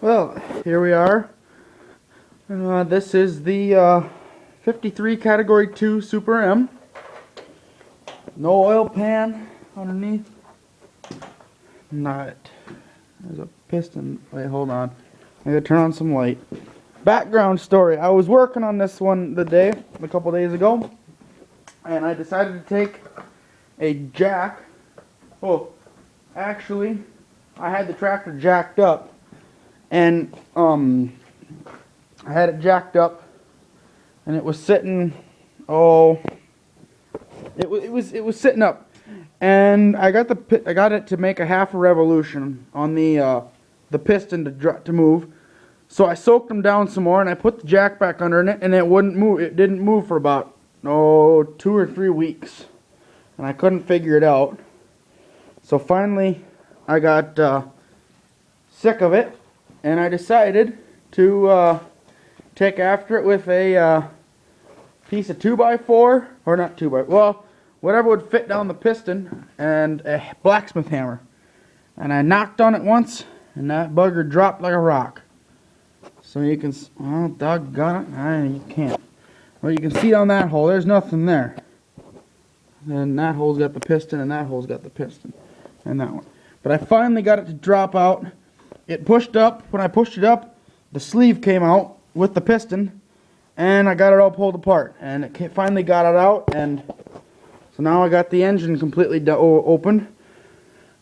Well, here we are. This is the 53 Category 2 Super M. No oil pan underneath. Not. There's a piston. Wait, hold on. I gotta turn on some light. Background story. I was working on this one a couple days ago, and I decided to take a jack. Well, actually, I had the tractor jacked up, and I had it jacked up, and it was sitting. It was sitting up, and I got it to make a half a revolution on the piston to move. So I soaked them down some more, and I put the jack back under it, and it wouldn't move. It didn't move for about 2 or 3 weeks, and I couldn't figure it out. So finally, I got sick of it, and I decided to take after it with a piece of 2x4, or not 2x, well, whatever would fit down the piston, and a blacksmith hammer. And I knocked on it once, and that bugger dropped like a rock. So you can, well, doggone it, you can't. Well, you can see on that hole, there's nothing there. And that hole's got the piston, and that hole's got the piston, and that one. But I finally got it to drop out. It pushed up. When I pushed it up, the sleeve came out with the piston, and I got it all pulled apart. And it finally got it out, and so now I got the engine completely open.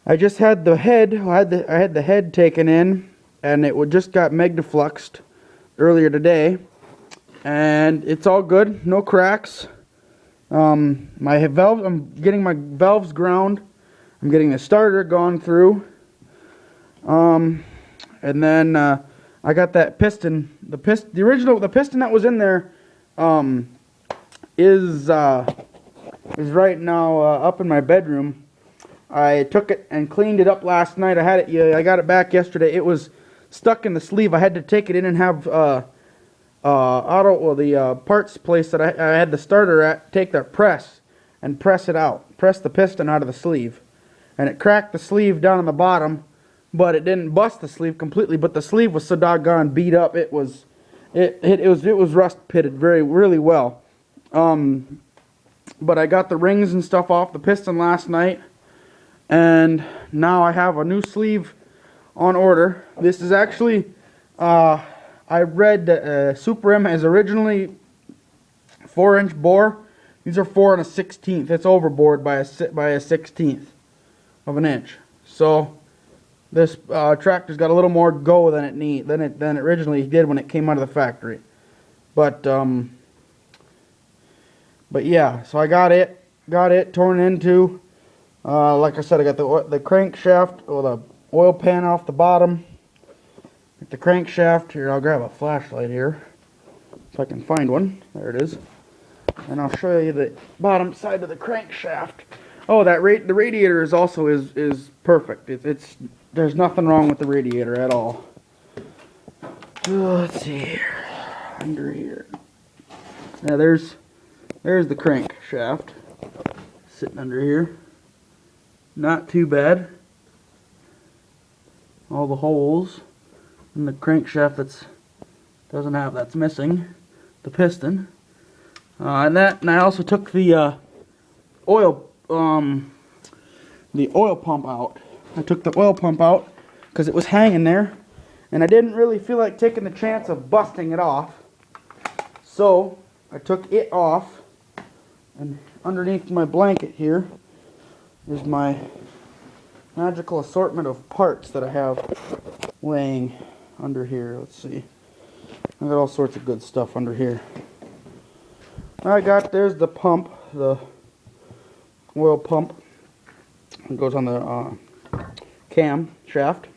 I just had the head. I had the head taken in, and it just got magnafluxed earlier today, and it's all good. No cracks. My valve. I'm getting my valves ground. I'm getting the starter gone through. And then I got that piston. The piston that was in there is right now up in my bedroom. I took it and cleaned it up last night. I got it back yesterday. It was stuck in the sleeve. I had to take it in and have the parts place that I had the starter at take their press and press it out. Press the piston out of the sleeve. And it cracked the sleeve down on the bottom, but it didn't bust the sleeve completely. But the sleeve was so doggone beat up. It was rust pitted really well. But I got the rings and stuff off the piston last night, and now I have a new sleeve on order. This is actually I read that Super M is originally 4-inch bore. These are 4 1/16. It's overboard by a 1/16 of an inch. So this tractor's got a little more go than it originally did when it came out of the factory. But yeah, so I got it torn into. Like I said, I got the crankshaft, or the oil pan off the bottom. Get the crankshaft here. I'll grab a flashlight here if I can find one. There it is. And I'll show you the bottom side of the crankshaft. Oh, the radiator is also perfect. There's nothing wrong with the radiator at all. Let's see here. Under here. Now there's the crankshaft sitting under here. Not too bad. All the holes in the crankshaft that's missing the piston. And I also took the oil pump out. I took the oil pump out because it was hanging there, and I didn't really feel like taking the chance of busting it off. So I took it off, and underneath my blanket here is my magical assortment of parts that I have laying under here. Let's see. I got all sorts of good stuff under here. There's the pump, the oil pump. It goes on the cam shaft.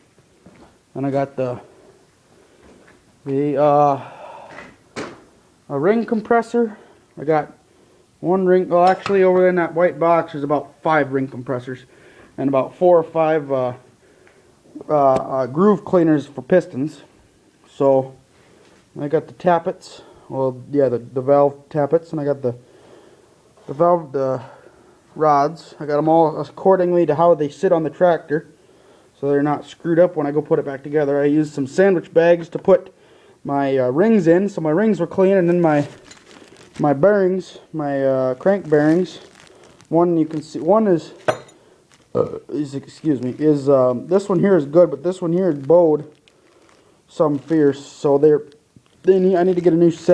And I got a ring compressor. I got one ring. Well, actually, over in that white box, there's about 5 ring compressors and about 4 or 5 groove cleaners for pistons. So I got the tappets. Well, yeah, the valve tappets, and I got the rods. I got them all accordingly to how they sit on the tractor. so they're not screwed up when I go put it back together. I used some sandwich bags to put my rings in, so my rings were clean, and then my bearings, my crank bearings. One you can see, one is excuse me, is this one here is good, but this one here is bowed some fierce, so I need to get a new set.